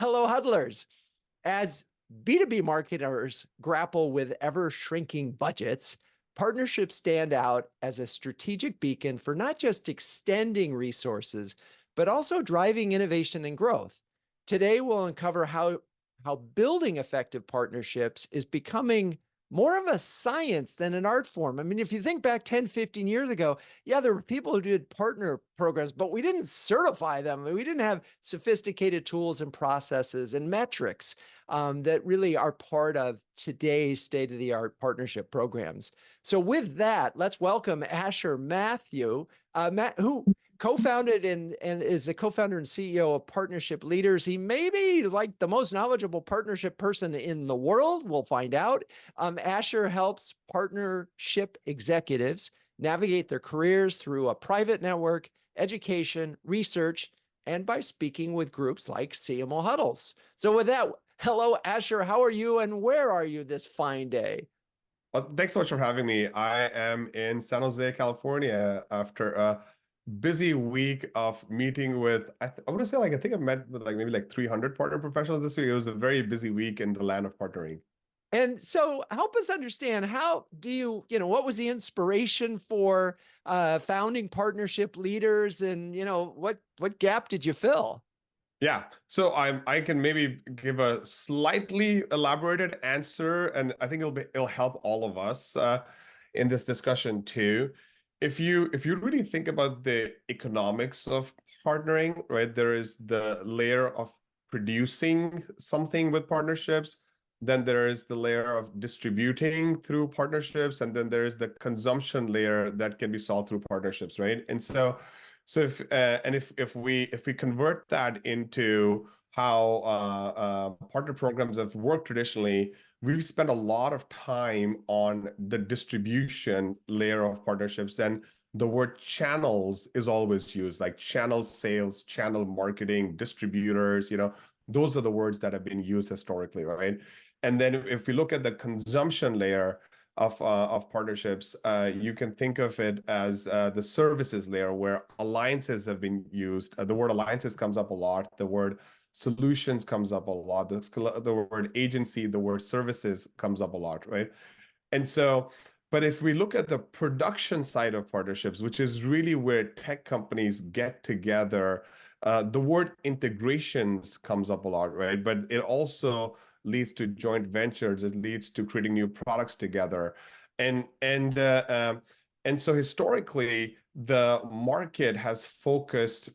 Hello, huddlers. As B2B marketers grapple with ever shrinking budgets, partnerships stand out as a strategic beacon for not just extending resources, but also driving innovation and growth. Today, we'll uncover how building effective partnerships is becoming more of a science than an art form. I mean, if you think back 10, 15 years ago, yeah, there were people who did partner programs, but we didn't certify them. We didn't have sophisticated tools and processes and metrics that really are part of today's state-of-the-art partnership programs. So with that, let's welcome Asher Mathew, who co-founded and is the co-founder and CEO of Partnership Leaders. He may be like the most knowledgeable partnership person in the world. We'll find out. Asher helps partnership executives navigate their careers through a private network, education, research, and by speaking with groups like CMO Huddles. So with that, hello, Asher. How are you and where are you this fine day? Thanks so much for having me. I am in San Jose, California after a busy week of meeting with, I want to say I think I've met with maybe 300 partner professionals this week. It was a very busy week in the land of partnering. And so help us understand, how do what was the inspiration for founding Partnership Leaders, and, what gap did you fill? Yeah, so I can maybe give a slightly elaborated answer, and I think it'll help all of us in this discussion too. If you really think about the economics of partnering, right? There is the layer of producing something with partnerships, then there is the layer of distributing through partnerships, and then there is the consumption layer that can be solved through partnerships, right? And so if we convert that into how partner programs have worked traditionally, we've spent a lot of time on the distribution layer of partnerships, and the word channels is always used, like channel sales, channel marketing, distributors, those are the words that have been used historically, right? And then if we look at the consumption layer of partnerships, you can think of it as the services layer, where alliances have been used. The word alliances comes up a lot. The word solutions comes up a lot. The word agency, the word services comes up a lot, right? And so, but if we look at the production side of partnerships, which is really where tech companies get together, the word integrations comes up a lot, right? But it also leads to joint ventures. It leads to creating new products together, and so historically, the market has focused.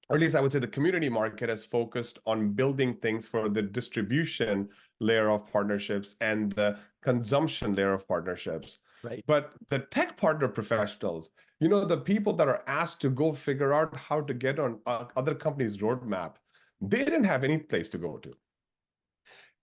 Or at least I would say the community market has focused on building things for the distribution layer of partnerships and the consumption layer of partnerships. Right. But the tech partner professionals, the people that are asked to go figure out how to get on other companies' roadmap, they didn't have any place to go to.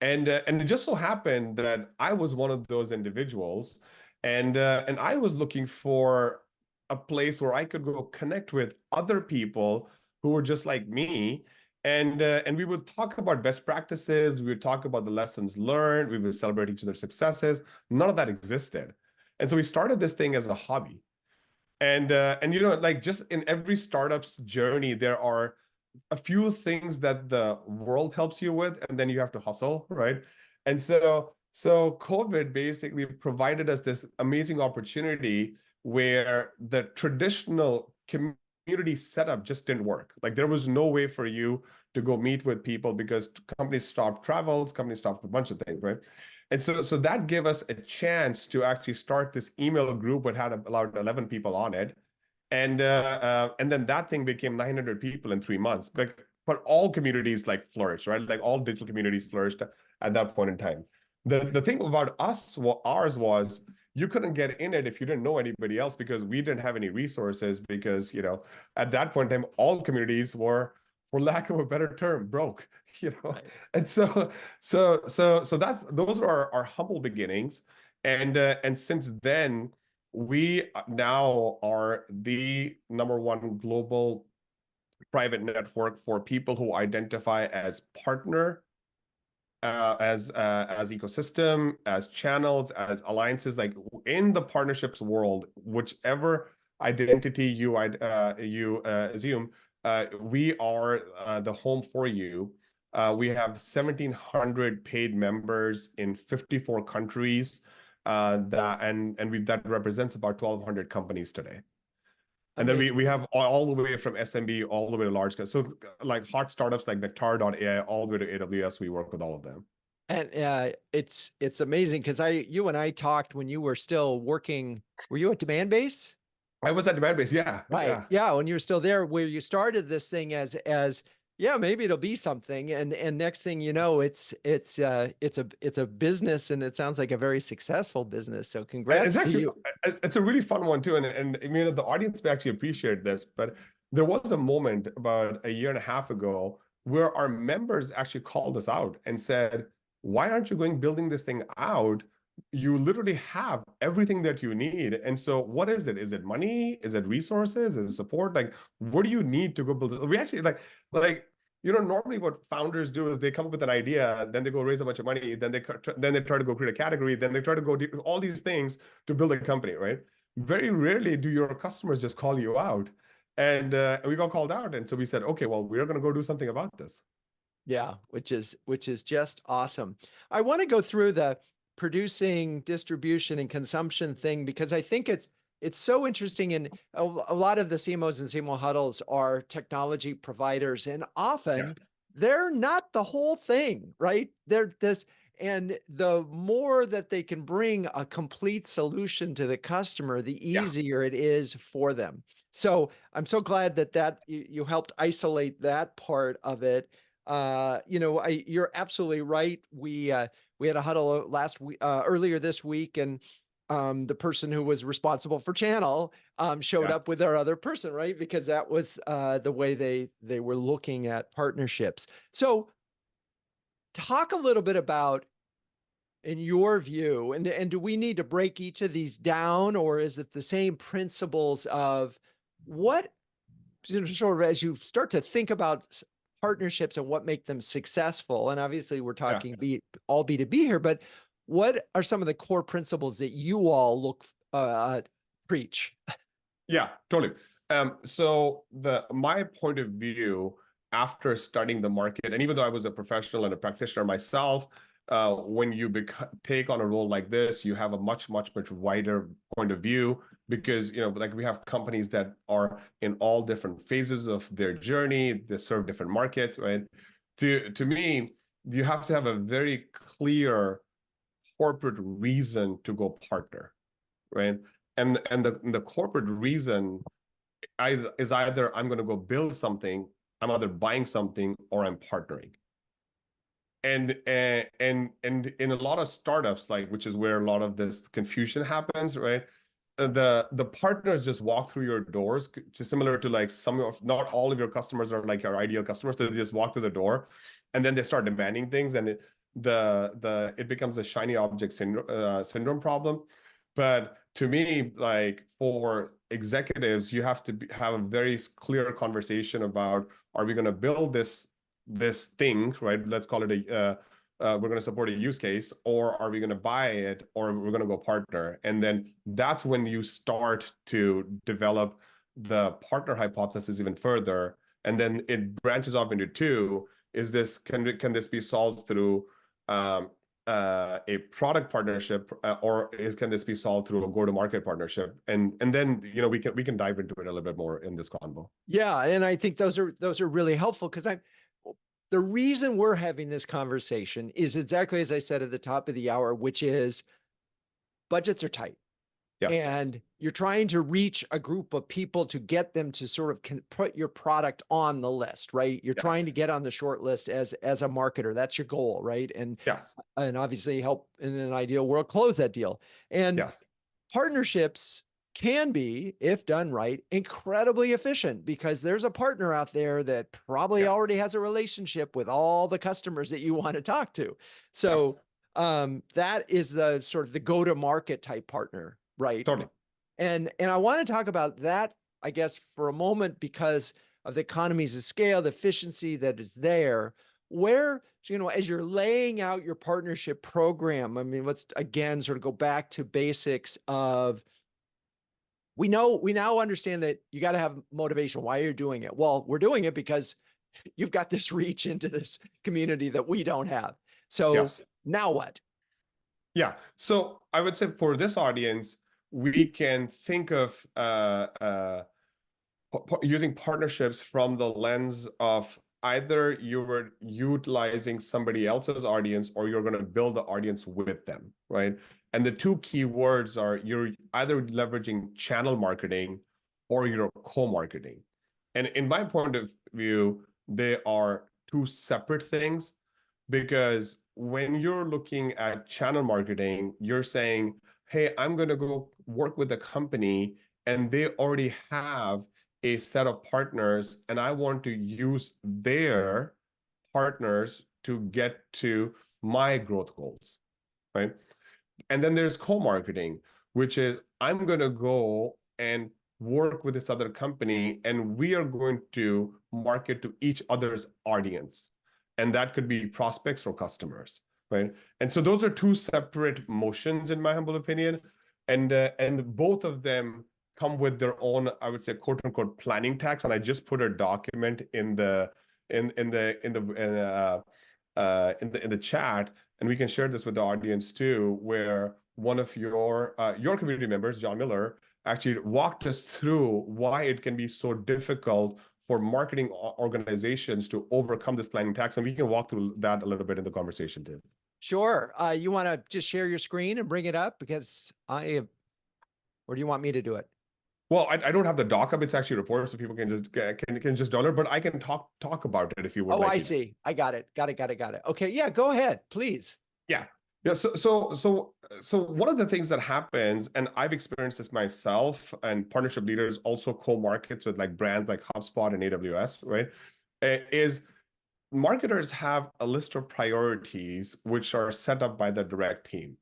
And it just so happened that I was one of those individuals, and I was looking for a place where I could go connect with other people who were just like me, and we would talk about best practices. We would talk about the lessons learned. We would celebrate each other's successes. None of that existed, and so we started this thing as a hobby. And just in every startup's journey, there are a few things that the world helps you with, and then you have to hustle, right? And so COVID basically provided us this amazing opportunity where the traditional community setup just didn't work. Like, there was no way for you to go meet with people because companies stopped travels, companies stopped a bunch of things, right? And so that gave us a chance to actually start this email group that had about 11 people on it. And then that thing became 900 people in 3 months. But all communities flourished, right? Like, all digital communities flourished at that point in time. The thing about ours was, you couldn't get in it if you didn't know anybody else, because we didn't have any resources, because at that point in time, all communities were, for lack of a better term, broke. Right. And so those are our humble beginnings. And since then, we now are the #1 global private network for people who identify as partner, as ecosystem, as channels, as alliances. Like, in the partnerships world, whichever identity you assume, we are the home for you. We have 1,700 paid members in 54 countries. That represents about 1,200 companies today. And then we Amazing. have all the way from SMB all the way to large. So like hot startups like Nectar.ai all the way to AWS, we work with all of them. And it's amazing because you and I talked when you were still working. Were you at Demandbase? I was at Demandbase, yeah, Right. yeah. Yeah, when you were still there, where you started this thing as yeah, maybe it'll be something, and next thing you know, it's a business, and it sounds like a very successful business. So It's congrats to actually you. it's a really fun one too, and I mean the audience may actually appreciate this, but there was a moment about a year and a half ago where our members actually called us out and said, "Why aren't you going building this thing out? You literally have everything that you need." And so, what is it? Is it money? Is it resources? Is it support? Like, what do you need to go build it? We actually like normally what founders do is they come up with an idea, then they go raise a bunch of money, then they try to go create a category, then they try to go do all these things to build a company, right? Very rarely do your customers just call you out. And we got called out. And so we said, okay, well, we're going to go do something about this. Yeah, which is just awesome. I want to go through the producing, distribution, and consumption thing because I think it's so interesting. And a lot of the CMOs and CMO huddles are technology providers, and Yeah. often they're not the whole thing, right? They're this, and the more that they can bring a complete solution to the customer, the Yeah. easier it is for them. So I'm so glad that you helped isolate that part of it. You're absolutely right. We had a huddle earlier this week, and the person who was responsible for channel showed Yeah. up with their other person, right? Because that was the way they were looking at partnerships. So talk a little bit about, in your view, and do we need to break each of these down, or is it the same principles of what sort of as you start to think about partnerships and what make them successful? And obviously we're Yeah. talking all B2B here, but what are some of the core principles that you all preach? Yeah, totally. So my point of view after studying the market, and even though I was a professional and a practitioner myself, when you take on a role like this, you have a much wider point of view because like we have companies that are in all different phases of their journey. They serve different markets, right? To me, you have to have a very clear corporate reason to go partner, right? And the corporate reason is either I'm going to go build something, I'm either buying something, or I'm partnering. And in a lot of startups, like which is where a lot of this confusion happens, right? The partners just walk through your doors, similar to like not all of your customers are like your ideal customers. So they just walk through the door, and then they start demanding things, and it becomes a shiny object syndrome problem. But to me, like for executives, you have to have a very clear conversation about, are we going to build this thing, right? Let's call it we're going to support a use case, or are we going to buy it, or we're going to go partner? And then that's when you start to develop the partner hypothesis even further. And then it branches off into two. Can this be solved through a product partnership, or can this be solved through a go-to-market partnership? And then we can dive into it a little bit more in this convo. Yeah, and I think those are really helpful because the reason we're having this conversation is exactly as I said at the top of the hour, which is budgets are tight. Yes. And you're trying to reach a group of people to get them to sort of put your product on the list, right? You're trying Yes. to get on the short list as a marketer. That's your goal, right? And Yes. obviously help in an ideal world close that deal. And Yes. partnerships can be, if done right, incredibly efficient because there's a partner out there that probably Yeah. already has a relationship with all the customers that you want to talk to. So that is the sort of the go-to-market type partner, right? Totally. And I want to talk about that, I guess, for a moment because of the economies of scale, the efficiency that is there. Where, as you're laying out your partnership program, I mean, let's again sort of go back to basics of we now understand that you got to have motivation. Why you're doing it? Well, we're doing it because you've got this reach into this community that we don't have. So Yes. now what? Yeah. So I would say for this audience, we can think of using partnerships from the lens of either you were utilizing somebody else's audience or you're going to build the audience with them, right? And the two key words are you're either leveraging channel marketing or you're co-marketing. And in my point of view, they are two separate things, because when you're looking at channel marketing, you're saying, hey, I'm going to go work with a company and they already have a set of partners and I want to use their partners to get to my growth goals, right? And then there's co-marketing, which is I'm going to go and work with this other company and we are going to market to each other's audience. And that could be prospects or customers, right? And so those are two separate motions in my humble opinion. And both of them come with their own, I would say, quote unquote, planning tax. And I just put a document in the chat, and we can share this with the audience too, where one of your community members, John Miller, actually walked us through why it can be so difficult for marketing organizations to overcome this planning tax. And we can walk through that a little bit in the conversation too. Sure. You want to just share your screen and bring it up because or do you want me to do it? Well, I don't have the doc up. It's actually reported, so people can just download. But I can talk about it if you would like. Oh, I see. I got it. Got it. Okay, yeah, go ahead, please. Yeah. So one of the things that happens, and I've experienced this myself, and partnership leaders also co-markets with like brands like HubSpot and AWS, right? Is marketers have a list of priorities which are set up by the direct team.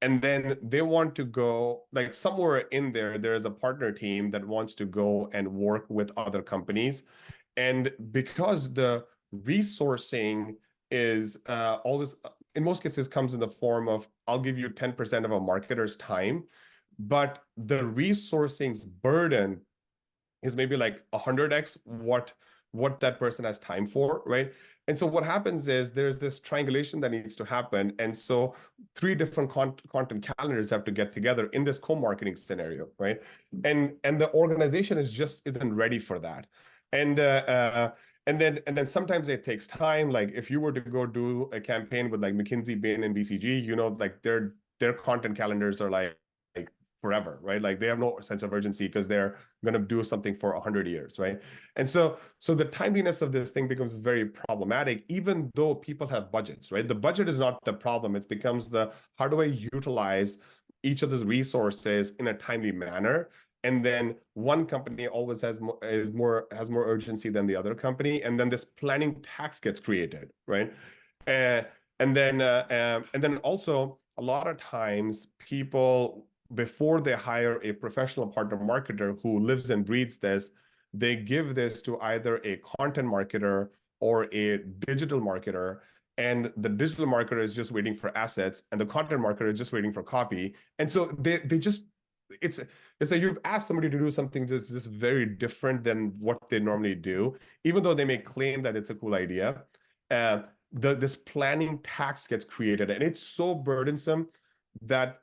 And then they want to go, like somewhere in there is a partner team that wants to go and work with other companies. And because the resourcing is always, in most cases, comes in the form of, I'll give you 10% of a marketer's time, but the resourcing's burden is maybe like 100x what that person has time for, right? And so what happens is there's this triangulation that needs to happen. And so 3 different content calendars have to get together in this co-marketing scenario, right? And the organization isn't ready for that. And then sometimes it takes time. Like if you were to go do a campaign with like McKinsey, Bain, and BCG, like their content calendars are like forever, right? Like they have no sense of urgency because they're going to do something for 100 years, right? And so the timeliness of this thing becomes very problematic, even though people have budgets, right? The budget is not the problem. It becomes how do I utilize each of those resources in a timely manner? And then one company always has more urgency than the other company, and then this planning tax gets created, right? And then also a lot of times people, before they hire a professional partner marketer who lives and breathes this, they give this to either a content marketer or a digital marketer. And the digital marketer is just waiting for assets, and the content marketer is just waiting for copy. And so they just, it's like you've asked somebody to do something just very different than what they normally do, even though they may claim that it's a cool idea. This planning tax gets created, and it's so burdensome that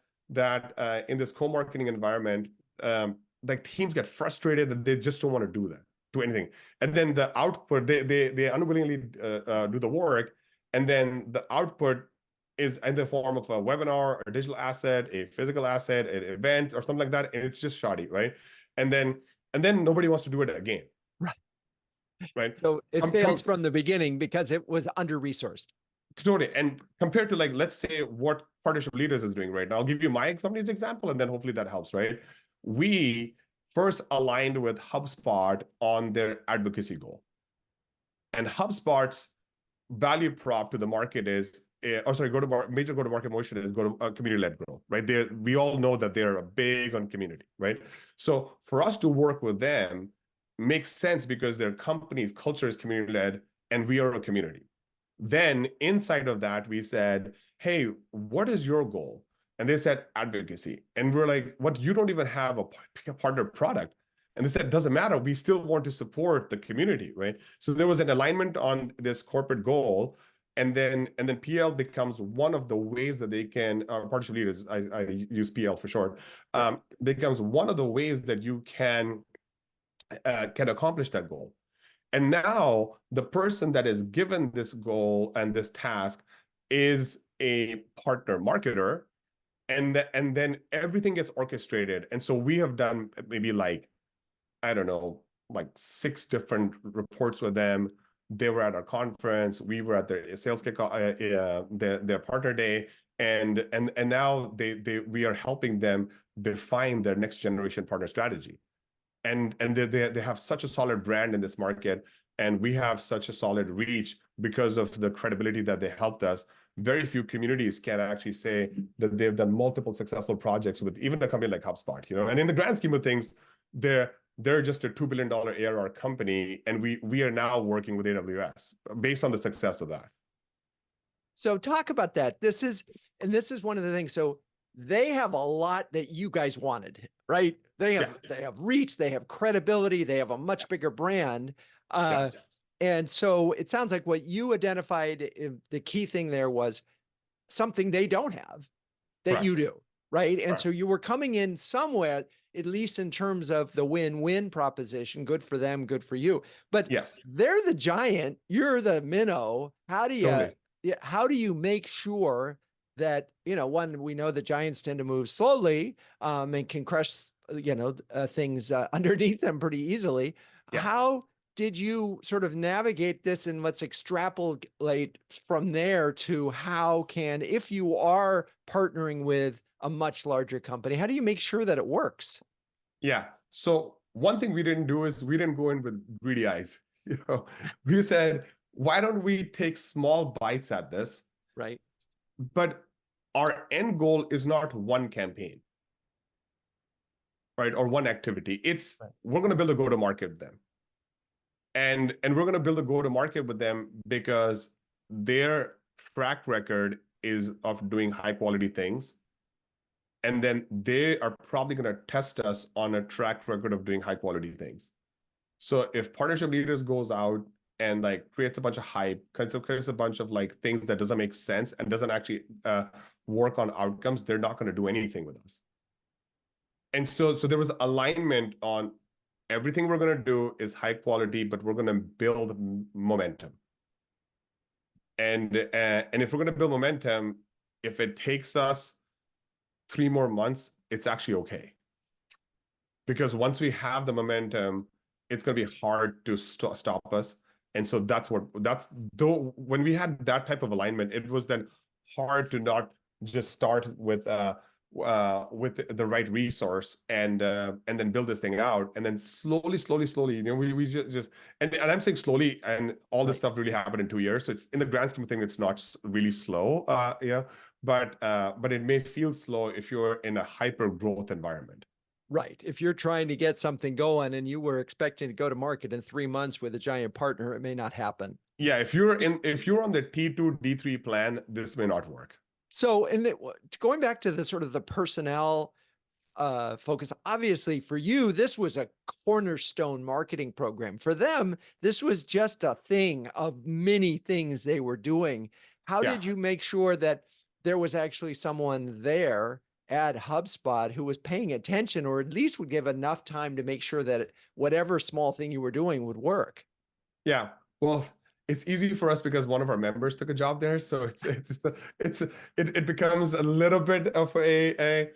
in this co-marketing environment, like teams get frustrated that they just don't want to do anything. And then the output, they unwillingly do the work, and then the output is in the form of a webinar, a digital asset, a physical asset, an event, or something like that, and it's just shoddy, right? And then nobody wants to do it again. Right. So it fails from the beginning because it was under-resourced. Totally. And compared to, like, let's say what Partnership Leaders is doing right now, I'll give you my company's example, and then hopefully that helps, right? We first aligned with HubSpot on their advocacy goal. And HubSpot's value prop to the market is, major go-to-market motion is community-led growth, right? We all know that they're big on community, right? So for us to work with them makes sense because their company's culture is community-led, and we are a community. Then inside of that, we said, hey, what is your goal? And they said advocacy. And we're like, what? You don't even have a partner product. And they said, doesn't matter. We still want to support the community, right? So there was an alignment on this corporate goal. And then PL becomes one of the ways that they can, partnership leaders, I use PL for short, becomes one of the ways that you can accomplish that goal. And now the person that is given this goal and this task is a partner marketer, and then everything gets orchestrated. And so we have done maybe like, I don't know, like 6 different reports with them. They were at our conference. We were at their sales kickoff, their partner day, and now we are helping them define their next generation partner strategy. And they have such a solid brand in this market, and we have such a solid reach because of the credibility that they helped us. Very few communities can actually say that they've done multiple successful projects with even a company like HubSpot, you know. And in the grand scheme of things, they're just a $2 billion ARR company, and we are now working with AWS based on the success of that. So talk about that. This is one of the things. So they have a lot that you guys wanted, right? They have reach, they have credibility, they have a much bigger brand. And so it sounds like what you identified, the key thing there was something they don't have that you do, right? And so you were coming in somewhere, at least in terms of the win-win proposition, good for them, good for you. But they're the giant, you're the minnow. How do you make sure that, you know, one, we know that giants tend to move slowly and can crush, things underneath them pretty easily. How did you sort of navigate this, and let's extrapolate from there to how can, if you are partnering with a much larger company, how do you make sure that it works? Yeah. So one thing we didn't do is we didn't go in with greedy eyes. You know, we said, why don't we take small bites at this? Right. But our end goal is not one campaign, right? Or one activity. It's we're going to build a go-to-market with them. And we're going to build a go-to-market with them because their track record is of doing high quality things. And then they are probably going to test us on a track record of doing high quality things. So if partnership leaders goes out and like creates a bunch of hype, creates a bunch of like things that doesn't make sense and doesn't actually work on outcomes, they're not going to do anything with us. And so there was alignment on everything we're going to do is high quality, but we're going to build momentum. And if we're going to build momentum, if it takes us 3 more months, it's actually okay. Because once we have the momentum, it's going to be hard to stop us. And so though when we had that type of alignment, it was then hard to not just start with the right resource and then build this thing out, and then slowly, you know, we just and I'm saying slowly, and all this stuff really happened in 2 years. So it's in the grand scheme of things, it's not really slow, but it may feel slow if you're in a hyper growth environment. Right. If you're trying to get something going and you were expecting to go to market in 3 months with a giant partner, it may not happen. Yeah, if you're on the T2, D3 plan, this may not work. So, going back to the sort of the personnel focus, obviously for you, this was a cornerstone marketing program. For them, this was just a thing of many things they were doing. How did you make sure that there was actually someone there at HubSpot who was paying attention, or at least would give enough time to make sure that whatever small thing you were doing would work? Yeah, well, it's easy for us because one of our members took a job there, so it becomes a little bit of a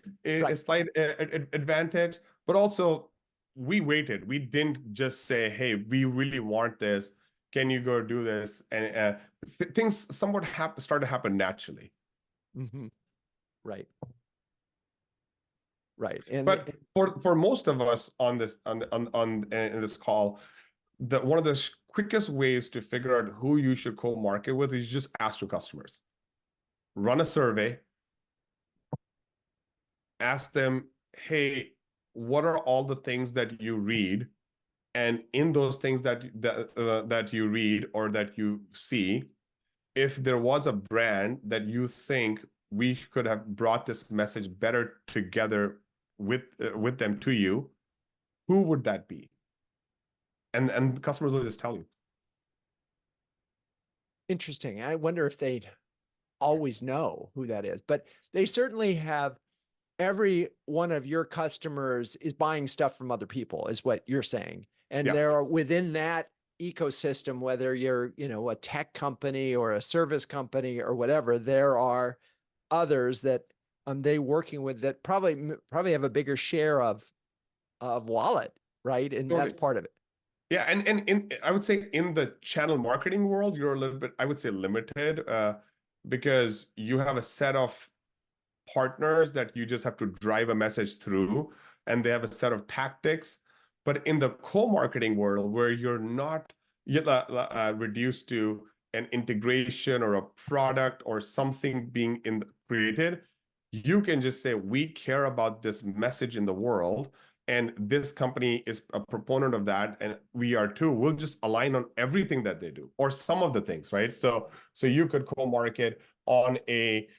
slight advantage. But also, we waited. We didn't just say, "Hey, we really want this. Can you go do this?" And things somewhat started to happen naturally. Mm-hmm. Right. And but for most of us on this in this call, one of the quickest ways to figure out who you should co-market with is just ask your customers. Run a survey. Ask them, hey, what are all the things that you read? And in those things that you read or that you see, if there was a brand that you think we could have brought this message better together with them to you, who would that be? And customers will just tell you. Interesting. I wonder if they'd always know who that is, but they certainly have. Every one of your customers is buying stuff from other people, is what you're saying. And there Yes. are within that ecosystem, whether you're, a tech company or a service company or whatever, there are others that they working with that probably have a bigger share of wallet, right? And Totally. that's part of it. Yeah, and I would say in the channel marketing world, you're a little bit, I would say, limited, because you have a set of partners that you just have to drive a message through, and they have a set of tactics. But in the co-marketing world, where you're not reduced to an integration or a product or something being created, you can just say, we care about this message in the world, and this company is a proponent of that, and we are too. We'll just align on everything that they do, or some of the things, right? So you could co-market on a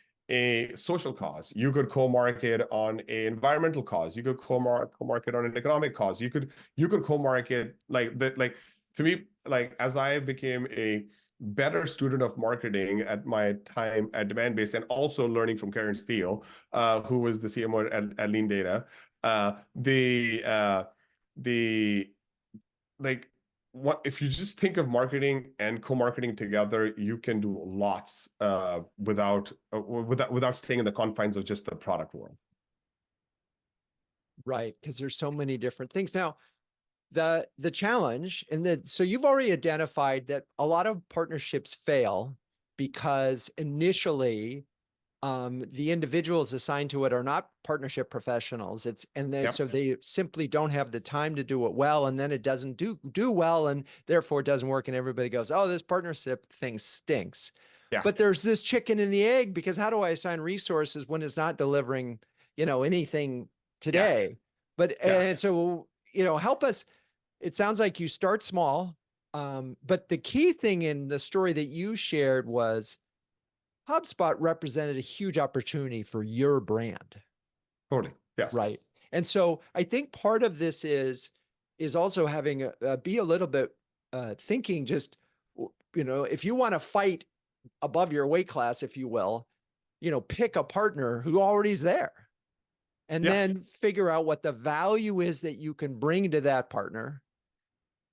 social cause. You could co-market on an environmental cause. You could co-market on an economic cause. You could co-market like that. Like, to me, like, as I became a better student of marketing at my time at Demandbase, and also learning from Karen Steele, who was the CMO at LeanData, the like, what if you just think of marketing and co-marketing together, you can do lots without staying in the confines of just the product world. Right, because there's so many different things. Now, the challenge, so you've already identified that a lot of partnerships fail because initially the individuals assigned to it are not partnership professionals. So they simply don't have the time to do it well, and then it doesn't do well, and therefore it doesn't work, and everybody goes, oh, this partnership thing stinks. Yeah. But there's this chicken and the egg, because how do I assign resources when it's not delivering, anything today? Yeah. But and so, help us. It sounds like you start small, but the key thing in the story that you shared was HubSpot represented a huge opportunity for your brand. Totally. Yes. Right. And so I think part of this is also having be a little bit thinking, just, if you want to fight above your weight class, if you will, pick a partner who already is there, and then figure out what the value is that you can bring to that partner,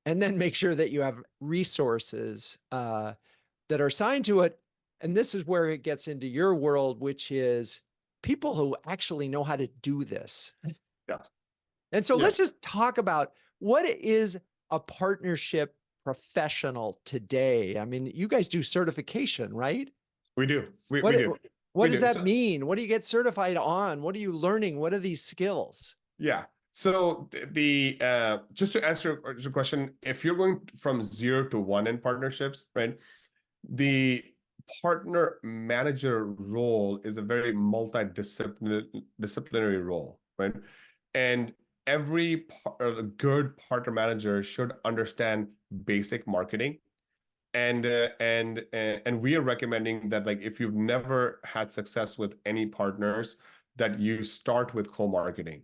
and then make sure that you have resources that are assigned to it. And this is where it gets into your world, which is people who actually know how to do this. Yes. And so let's just talk about, what is a partnership professional today? I mean, you guys do certification, right? We do. We do. What does that mean? What do you get certified on? What are you learning? What are these skills? Yeah. So just to answer your question, if you're going from 0 to 1 in partnerships, right, the partner manager role is a very multidisciplinary role, right? And every good partner manager should understand basic marketing. And we are recommending that, like, if you've never had success with any partners, that you start with co-marketing.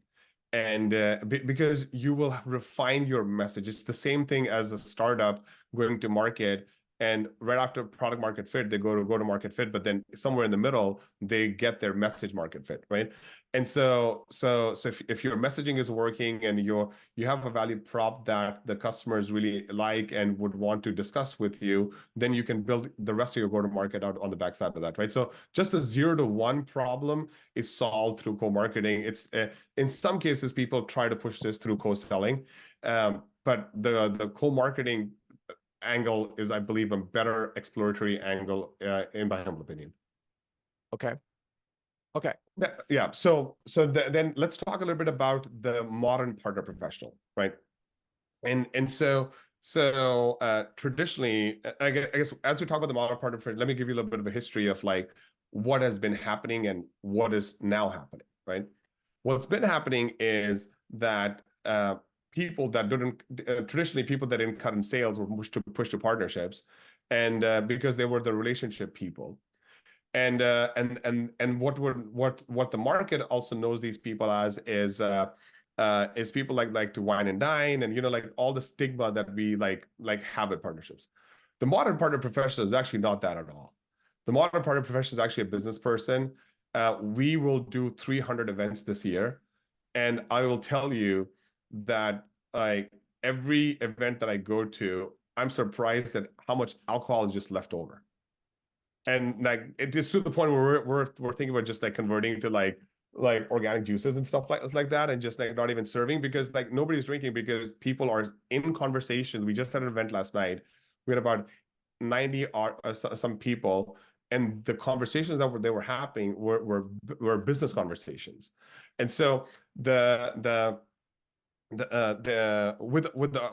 And because you will refine your message. It's the same thing as a startup going to market, and right after product market fit, they go to market fit, but then somewhere in the middle, they get their message market fit, right? And so if your messaging is working, and you have a value prop that the customers really like and would want to discuss with you, then you can build the rest of your go-to-market out on the backside of that, right? So just the 0 to 1 problem is solved through co-marketing. It's in some cases, people try to push this through co-selling, but the co-marketing angle is, I believe, a better exploratory angle, in my humble opinion. Okay. Yeah. So then let's talk a little bit about the modern partner professional, right? And so traditionally, I guess as we talk about the modern partner professional, let me give you a little bit of a history of, like, what has been happening and what is now happening, right? What's been happening is that people that didn't traditionally, people that didn't cut in sales were pushed to partnerships, and because they were the relationship people. And what the market also knows these people as is is people like to wine and dine, and like all the stigma that we like have with partnerships. The modern partner professional is actually not that at all. The modern partner professional is actually a business person. We will do 300 events this year, and I will tell you that like every event that I go to, I'm surprised at how much alcohol is just left over. And like it is to the point where we're thinking about just like converting to like organic juices and stuff like that, and just like not even serving, because like nobody's drinking, because people are in conversation. We just had an event last night. We had about 90 some people, and the conversations that they were having were business conversations. And so the with the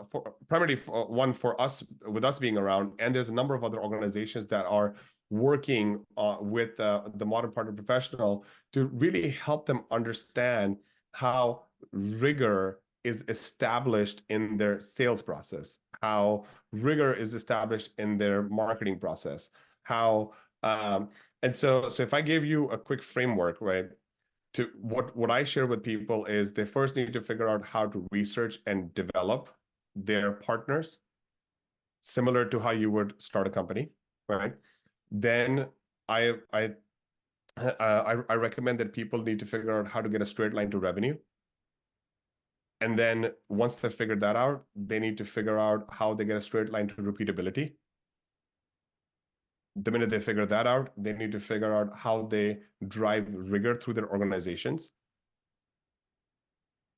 primarily one for us, with us being around, and there's a number of other organizations that are working with the modern partner professional to really help them understand how rigor is established in their sales process, how rigor is established in their marketing process, how and so if I gave you a quick framework, right, to what I share with people is they first need to figure out how to research and develop their partners, similar to how you would start a company, right? Then I recommend that people need to figure out how to get a straight line to revenue. And then once they've figured that out, they need to figure out how they get a straight line to repeatability. The minute they figure that out, they need to figure out how they drive rigor through their organizations.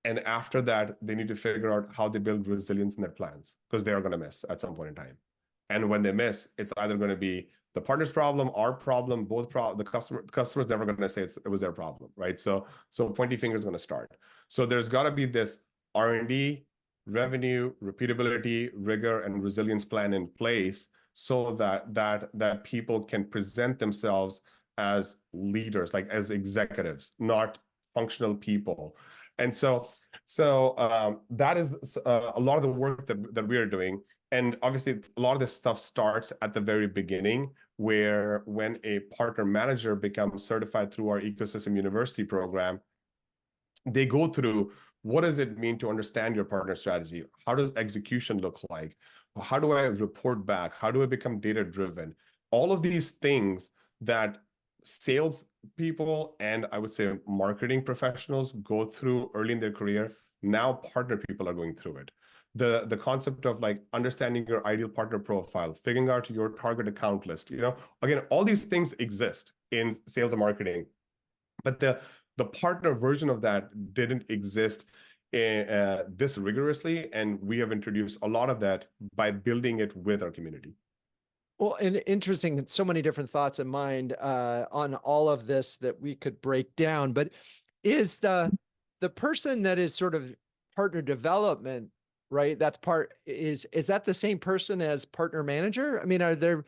And after that, they need to figure out how they build resilience in their plans, because they are going to miss at some point in time. And when they miss, it's either going to be the partner's problem, our problem, both the customer's never going to say it was their problem, right? So pointy finger is going to start. So there's got to be this R&D, revenue, repeatability, rigor, and resilience plan in place, so that people can present themselves as leaders, like as executives, not functional people. And so that is a lot of the work that we are doing. And obviously, a lot of this stuff starts at the very beginning, where when a partner manager becomes certified through our Ecosystem University program, they go through, what does it mean to understand your partner strategy? How does execution look like? How do I report back? How do I become data-driven? All of these things that sales people and I would say marketing professionals go through early in their career, now partner people are going through it. The concept of like understanding your ideal partner profile, figuring out your target account list, again, all these things exist in sales and marketing, but the partner version of that didn't exist this rigorously, and we have introduced a lot of that by building it with our community. Well, and interesting, so many different thoughts in mind on all of this that we could break down. But is the person that is sort of partner development, right? That's is that the same person as partner manager? I mean, or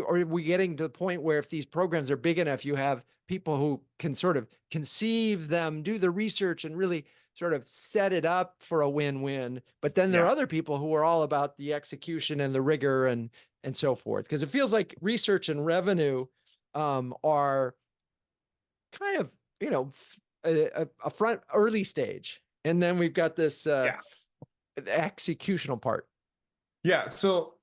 are we getting to the point where if these programs are big enough, you have people who can sort of conceive them, do the research, and really sort of set it up for a win-win, but then there are other people who are all about the execution and the rigor and so forth? Because it feels like research and revenue are kind of, a front early stage. And then we've got this executional part. Yeah. So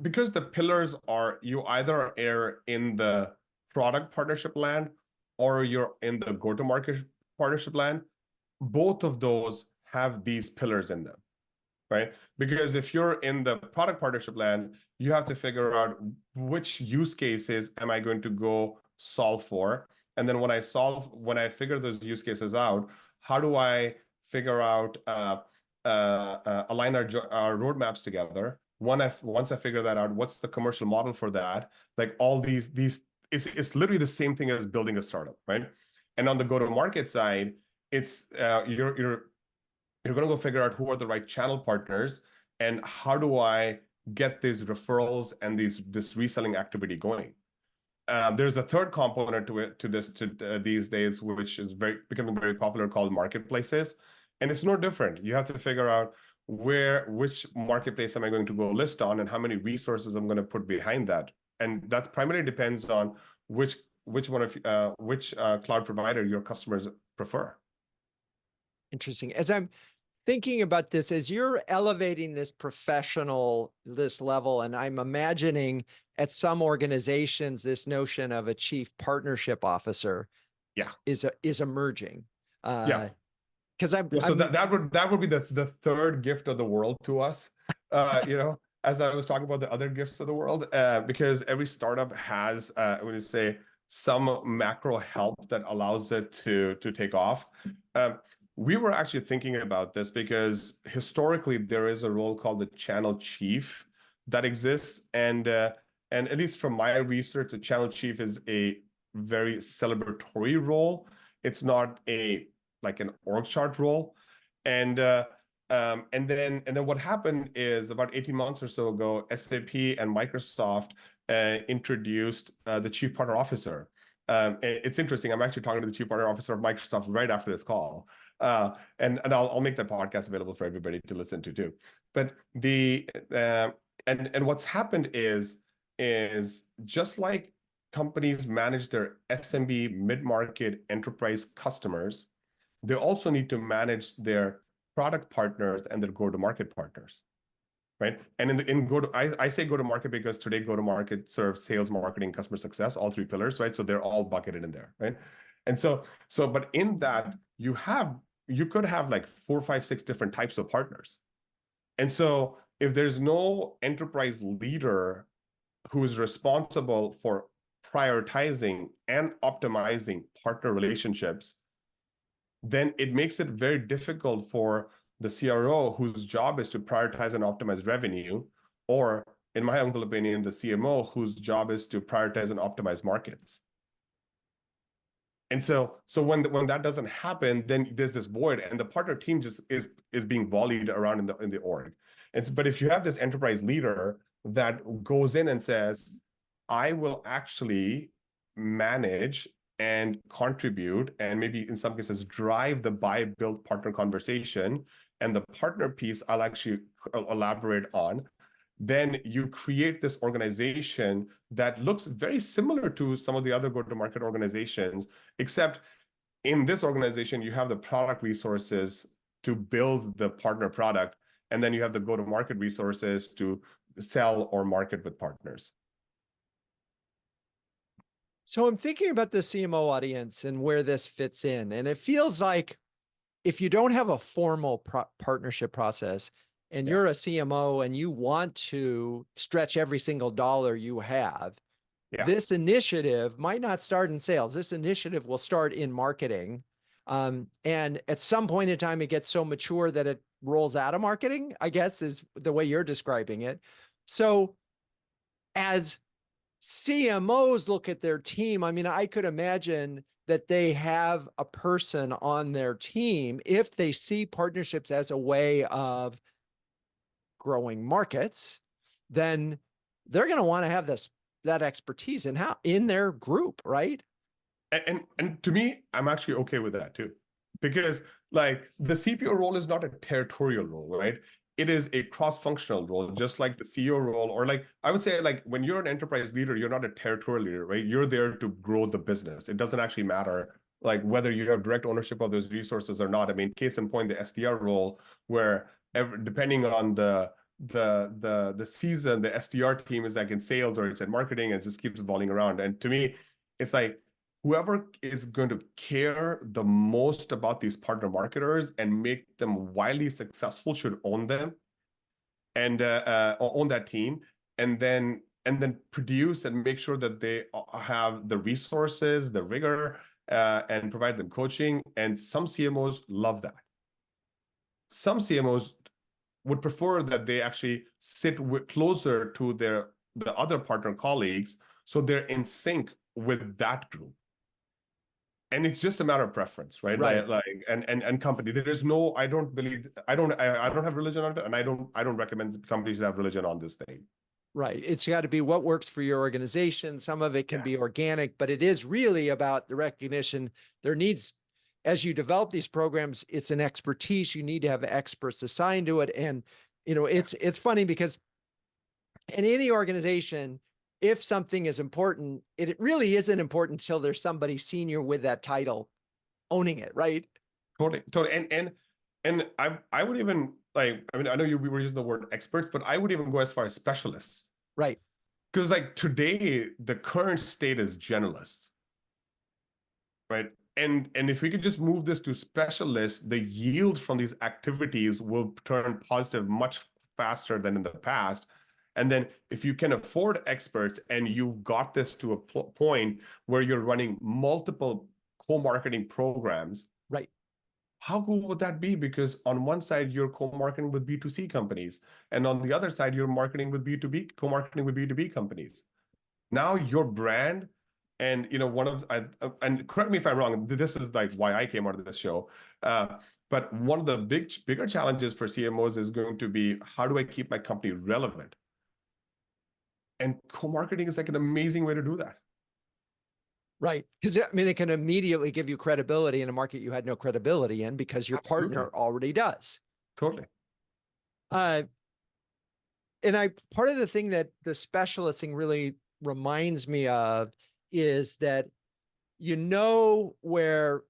because the pillars are, you either are in the product partnership land or you're in the go-to-market partnership land, both of those have these pillars in them. Right? Because if you're in the product partnership land, you have to figure out which use cases am I going to go solve for. And then when I figure those use cases out, how do I figure out, align our roadmaps together? Once I figure that out, what's the commercial model for that? Like all these, it's literally the same thing as building a startup, right? And on the go-to-market side, it's you're going to go figure out who are the right channel partners and how do I get these referrals and this reselling activity going. There's a third component to these days, which is becoming very popular, called marketplaces, and it's no different. You have to figure out which marketplace am I going to go list on, and how many resources I'm going to put behind that, and that primarily depends on which cloud provider your customers prefer. Interesting. As I'm thinking about this, as you're elevating this this level, and I'm imagining at some organizations, this notion of a chief partnership officer Yeah. is emerging. Yes. Because Yeah, so that would be the third gift of the world to us. As I was talking about the other gifts of the world, because every startup has, I would say, some macro help that allows it to take off. We were actually thinking about this because historically there is a role called the channel chief that exists, and at least from my research, the channel chief is a very celebratory role. It's not like an org chart role. And then what happened is about 18 months or so ago, SAP and Microsoft introduced the chief partner officer. It's interesting. I'm actually talking to the chief partner officer of Microsoft right after this call, and I'll make that podcast available for everybody to listen to too. But and what's happened is just like companies manage their SMB, mid-market, enterprise customers, they also need to manage their product partners and their go-to-market partners, right? And I say go-to-market because today go-to-market serves sales, marketing, customer success, all three pillars, right? So they're all bucketed in there, right? And but in that you could have like 4, 5, 6 different types of partners. And so if there's no enterprise leader who is responsible for prioritizing and optimizing partner relationships, then it makes it very difficult for the CRO, whose job is to prioritize and optimize revenue, or in my humble opinion, the CMO, whose job is to prioritize and optimize markets. And so when that doesn't happen, then there's this void, and the partner team just is being volleyed around in the org. But if you have this enterprise leader that goes in and says, I will actually manage and contribute, and maybe in some cases drive the buy, build, partner conversation, and the partner piece I'll actually elaborate on, then you create this organization that looks very similar to some of the other go-to-market organizations, except in this organization, you have the product resources to build the partner product, and then you have the go-to-market resources to sell or market with partners. So I'm thinking about the CMO audience and where this fits in. And it feels like if you don't have a formal partnership process and you're a CMO and you want to stretch every single dollar you have, this initiative might not start in sales. This initiative will start in marketing. And at some point in time, it gets so mature that it rolls out of marketing, I guess, is the way you're describing it. So as CMOs look at their team, I mean, I could imagine that they have a person on their team, if they see partnerships as a way of growing markets, then they're going to want to have that expertise in their group, right? And to me, I'm actually okay with that too, because like the CPO role is not a territorial role, right? It is a cross-functional role, just like the CEO role, or like I would say, like when you're an enterprise leader, you're not a territorial leader, right? You're there to grow the business. It doesn't actually matter like whether you have direct ownership of those resources or not. I mean, case in point, the SDR role, where depending on the season, the SDR team is like in sales or it's in marketing, and it just keeps evolving around. And to me, it's like whoever is going to care the most about these partner marketers and make them wildly successful should own them and own that team, and then produce and make sure that they have the resources, the rigor, and provide them coaching. And some CMOs love that. Some CMOs would prefer that they actually sit closer to the other partner colleagues, so they're in sync with that group. And it's just a matter of preference, right? Like and company. There is no, I don't have religion on it, and I don't recommend companies to have religion on this thing. Right. It's got to be what works for your organization. Some of it can be organic, but it is really about the recognition. There needs, as you develop these programs, it's an expertise. You need to have experts assigned to it. And, it's funny because in any organization, if something is important, it really isn't important until there's somebody senior with that title owning it, right? Totally, totally. And I would even like, I mean, I know we were using the word experts, but I would even go as far as specialists. Right. Because like today, the current state is generalists, right? And if we could just move this to specialists, the yield from these activities will turn positive much faster than in the past. And then if you can afford experts and you've got this to a point where you're running multiple co-marketing programs, Right. how cool would that be? Because on one side, you're co-marketing with B2C companies, and on the other side, you're marketing with B2B, co-marketing with B2B companies. Now your brand, and and correct me if I'm wrong, this is like why I came out of this show. But one of the bigger challenges for CMOs is going to be, how do I keep my company relevant? And co-marketing is like an amazing way to do that. Right. Because I mean, it can immediately give you credibility in a market you had no credibility in because your Absolutely. partner already does. Totally. And part of the thing that the specialisting really reminds me of is that where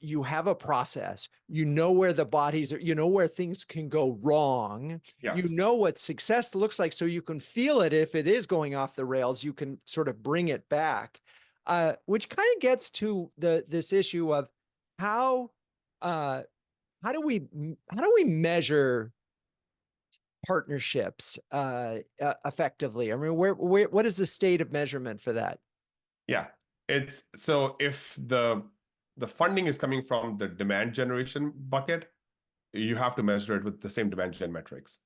you have a process, where the bodies are, where things can go wrong, Yes. what success looks like, so you can feel it. If it is going off the rails, you can sort of bring it back, which kind of gets to this issue of how do we measure partnerships effectively? I mean, what is the state of measurement for that? Yeah. It's so if the funding is coming from the demand generation bucket, you have to measure it with the same demand gen metrics.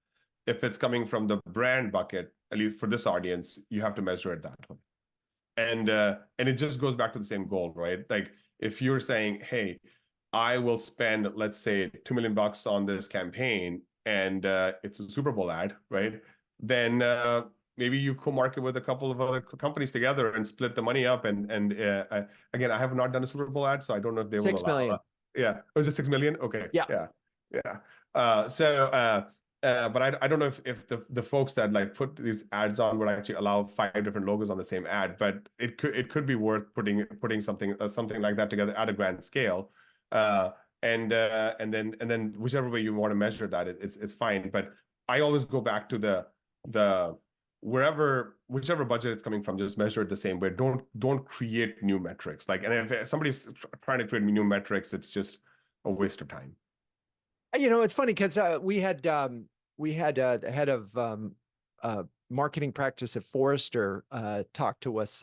If it's coming from the brand bucket, at least for this audience, you have to measure it that way. And it just goes back to the same goal, right? Like if you're saying, hey, I will spend, let's say, $2 million on this campaign, and it's a Super Bowl ad, right? Then maybe you co-market with a couple of other companies together and split the money up. And again, I have not done a Super Bowl ad, so I don't know if they will 6 allow. million. Yeah, oh, is it 6 million? Okay, Yeah. yeah. But I don't know if the folks that like put these ads on would actually allow 5 different logos on the same ad, but it could be worth putting something like that together at a grand scale. And then whichever way you want to measure that, it's fine. But I always go back to the whichever budget it's coming from, just measure it the same way. Don't create new metrics. Like, and if somebody's trying to create new metrics, it's just a waste of time. It's funny because we had the head of marketing practice at Forrester talk to us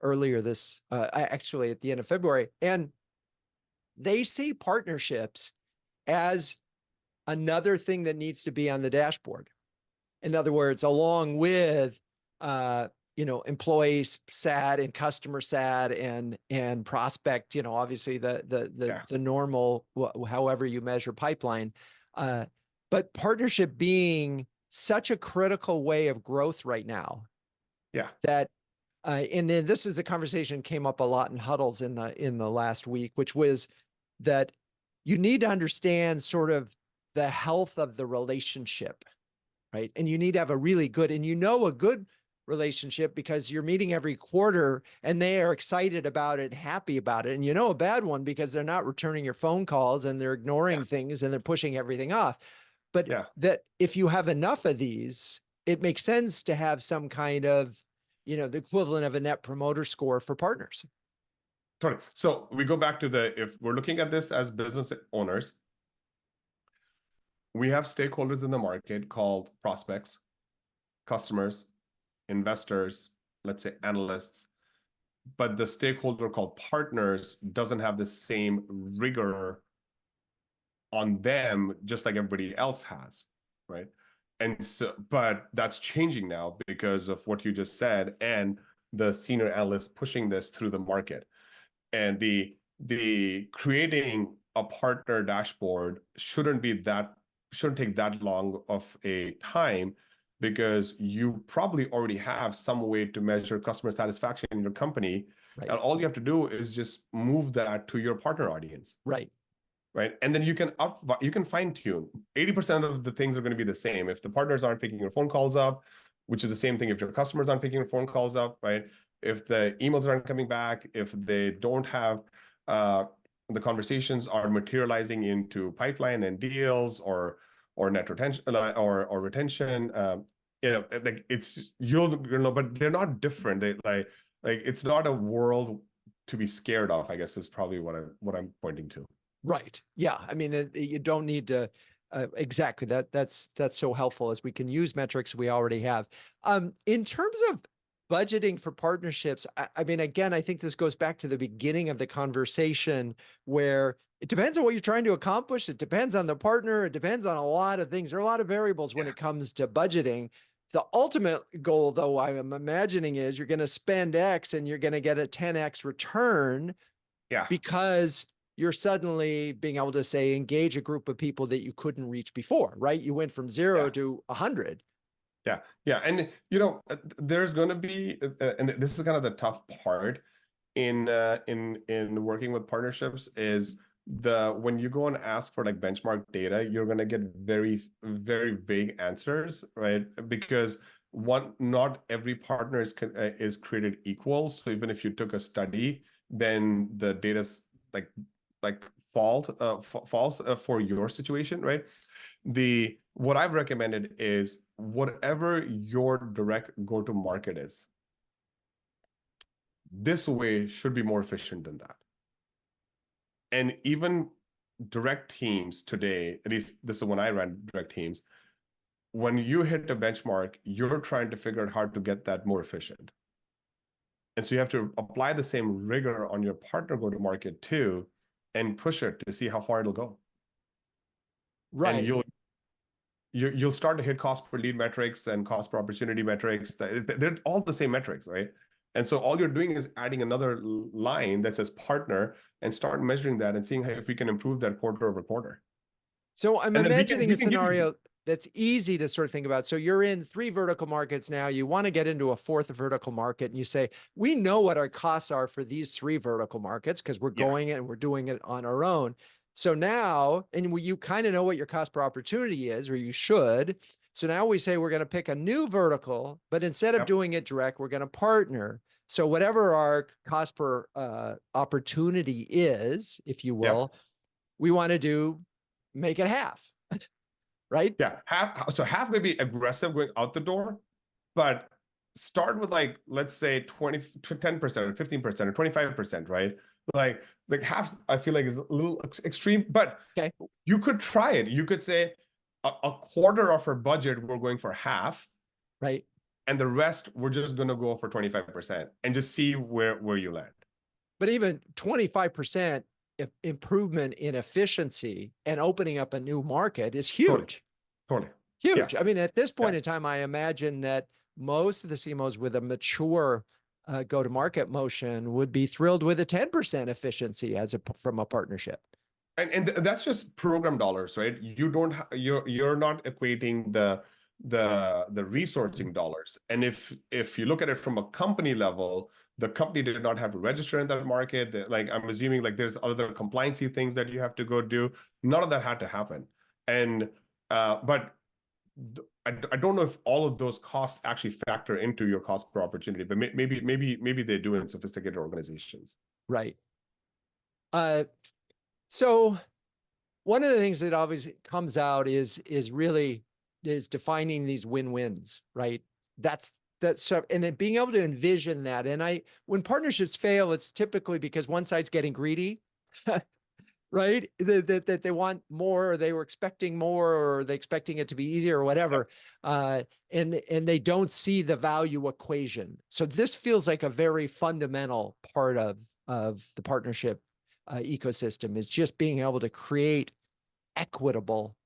earlier actually at the end of February, and they see partnerships as another thing that needs to be on the dashboard. In other words, along with employee SAT and customer SAT and prospect, obviously the normal, however you measure pipeline, but partnership being such a critical way of growth right now. Yeah. That and then this is a conversation came up a lot in Huddles in the last week, which was that you need to understand sort of the health of the relationship, right? And you need to have a really good, and a good relationship because you're meeting every quarter and they are excited about it, happy about it. And a bad one because they're not returning your phone calls and they're ignoring things and they're pushing everything off. But that if you have enough of these, it makes sense to have some kind of, the equivalent of a net promoter score for partners. Totally. So we go back to if we're looking at this as business owners, we have stakeholders in the market called prospects, customers, investors, let's say analysts, but the stakeholder called partners doesn't have the same rigor on them, just like everybody else has, right? And so, but that's changing now because of what you just said and the senior analysts pushing this through the market. And the creating a partner dashboard shouldn't take that long of a time, because you probably already have some way to measure customer satisfaction in your company. Right. And all you have to do is just move that to your partner audience. Right. Right. And then you can fine tune. 80% of the things are going to be the same. If the partners aren't picking your phone calls up, which is the same thing if your customers aren't picking your phone calls up, right? If the emails aren't coming back, if they don't have the conversations are materializing into pipeline and deals or net retention or retention. Like it's but they're not different. They like it's not a world to be scared of, I guess is probably what I'm pointing to. Right. Yeah. I mean, you don't need to exactly that's so helpful as we can use metrics we already have. In terms of budgeting for partnerships, I mean, again, I think this goes back to the beginning of the conversation where it depends on what you're trying to accomplish. It depends on the partner. It depends on a lot of things. There are a lot of variables when it comes to budgeting. The ultimate goal, though, I'm imagining is you're going to spend X and you're going to get a 10X return Yeah. because you're suddenly being able to say, engage a group of people that you couldn't reach before, right? You went from 0 to 100. Yeah. Yeah. And, there's going to be, and this is kind of the tough part in working with partnerships is when you go and ask for like benchmark data, you're going to get very, very vague answers, right? Because not every partner is created equal. So even if you took a study, then the data's like false for your situation, right? What I've recommended is whatever your direct go-to-market is, this way should be more efficient than that. And even direct teams today, at least this is when I ran direct teams, when you hit a benchmark, you're trying to figure out how to get that more efficient. And so you have to apply the same rigor on your partner go-to-market too, and push it to see how far it'll go. Right. And you'll start to hit cost per lead metrics and cost per opportunity metrics. They're all the same metrics, right? And so all you're doing is adding another line that says partner and start measuring that and seeing if we can improve that quarter over quarter. So I'm And imagining a scenario that's easy to sort of think about. So you're in 3 vertical markets now. You want to get into a 4th vertical market, and you say, we know what our costs are for these 3 vertical markets because we're going and we're doing it on our own. So now, and you kind of know what your cost per opportunity is, or you should. So now we say we're going to pick a new vertical, but instead of doing it direct, we're going to partner. So whatever our cost per opportunity is, if you will, we want to make it half, right? Yeah, half may be aggressive going out the door, but start with like, let's say 10% or 15% or 25%, right? Like half, I feel like is a little extreme, but you could try it. You could say a quarter of our budget, we're going for half, right? And the rest, we're just going to go for 25% and just see where you land. But even 25% improvement in efficiency and opening up a new market is huge. Totally. Huge. Yes. I mean, at this point in time, I imagine that most of the CMOs with a mature go-to-market motion would be thrilled with a 10% efficiency from a partnership. And that's just program dollars, right? You're not equating the resourcing dollars. And if you look at it from a company level, the company did not have to register in that market. Like I'm assuming like there's other compliancy things that you have to go do. None of that had to happen. And but I don't know if all of those costs actually factor into your cost per opportunity, but maybe they do in sophisticated organizations. Right. So one of the things that obviously comes out is defining these win-wins, right? That's and then being able to envision that. And when partnerships fail, it's typically because one side's getting greedy, right? That they want more, or they were expecting more, or they're expecting it to be easier or whatever. And they don't see the value equation. So this feels like a very fundamental part of the partnership ecosystem, is just being able to create equitable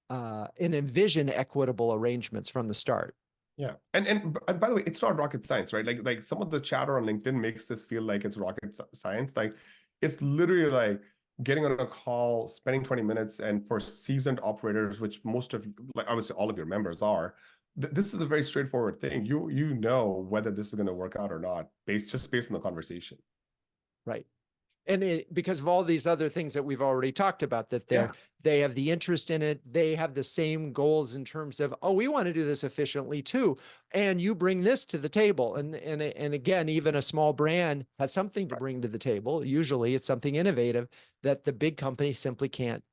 and envision equitable arrangements from the start. Yeah. And by the way, it's not rocket science, right? Like some of the chatter on LinkedIn makes this feel like it's rocket science. Like it's literally like getting on a call, spending 20 minutes, and for seasoned operators, which most of, like I would say all of your members are, this is a very straightforward thing. You know whether this is going to work out or not, based on the conversation. Right. And because of all these other things that we've already talked about, that they have the interest in it, they have the same goals in terms of, oh, we want to do this efficiently too, and you bring this to the table. And again, even a small brand has something to bring to the table. Usually, it's something innovative that the big company simply can't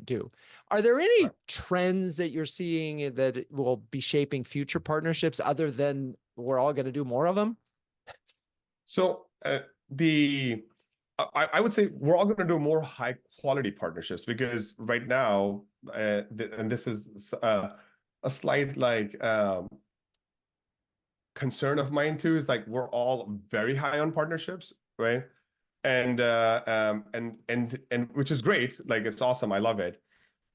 do. Are there any trends that you're seeing that will be shaping future partnerships other than we're all going to do more of them? So I would say we're all going to do more high quality partnerships, because right now, and this is a slight concern of mine too, is like we're all very high on partnerships, right? And which is great, like it's awesome, I love it,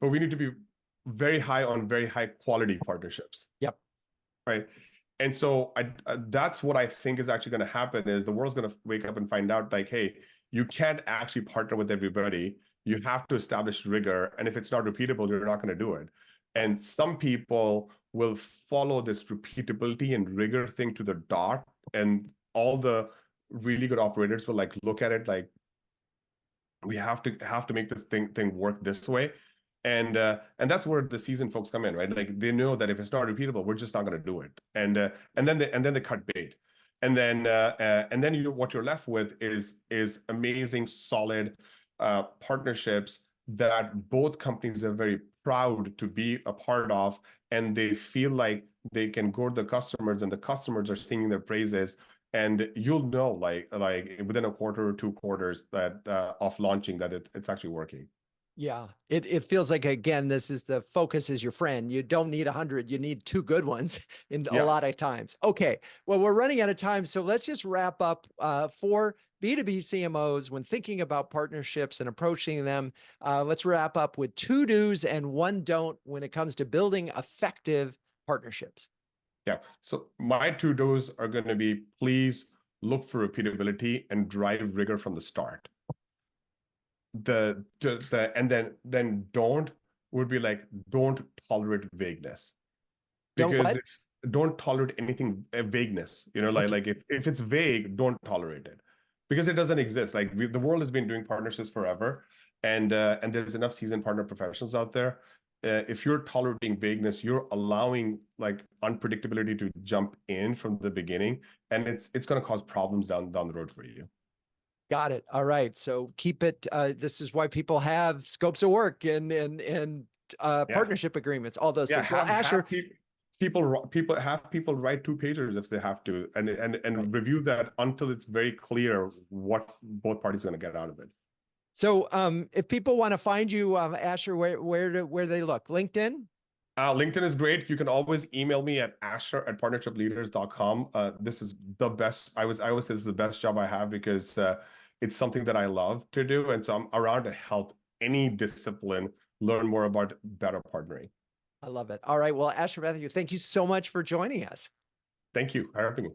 but we need to be very high on very high quality partnerships. Yep. Right. And so that's what I think is actually going to happen, is the world's going to wake up and find out like, hey, you can't actually partner with everybody. You have to establish rigor. And if it's not repeatable, you're not going to do it. And some people will follow this repeatability and rigor thing to the dot. And all the really good operators will like look at it like, we have to make this thing work this way. And that's where the seasoned folks come in, right? Like they know that if it's not repeatable, we're just not going to do it. And then they cut bait, and then what you're left with is amazing, solid partnerships that both companies are very proud to be a part of, and they feel like they can go to the customers, and the customers are singing their praises. And you'll know, like within a quarter or 2 quarters that of launching, that it's actually working. Yeah, it feels like, again, this is the focus is your friend. You don't need 100, you need 2 good ones in a lot of times. Okay, well, we're running out of time, so let's just wrap up for B2B CMOs when thinking about partnerships and approaching them. Let's wrap up with 2 do's and 1 don't when it comes to building effective partnerships. Yeah, so my 2 do's are going to be, please look for repeatability and drive rigor from the start. And then don't would be like, don't tolerate vagueness, because don't tolerate anything vagueness, like if it's vague, don't tolerate it, because it doesn't exist. Like the world has been doing partnerships forever, and there's enough seasoned partner professionals out there. If you're tolerating vagueness, you're allowing like unpredictability to jump in from the beginning, and it's going to cause problems down the road for you. Got it. All right. So keep it. This is why people have scopes of work and partnership agreements, all those things. Well, Asher, people write 2-pagers if they have to, and review that until it's very clear what both parties are going to get out of it. So if people want to find you, Asher, where do they look? LinkedIn? LinkedIn is great. You can always email me at asher@partnershipleaders.com. This is the best. I always say this is the best job I have, because it's something that I love to do. And so I'm around to help any discipline learn more about better partnering. I love it. All right. Well, Asher, Mathew, thank you so much for joining us. Thank you for having me.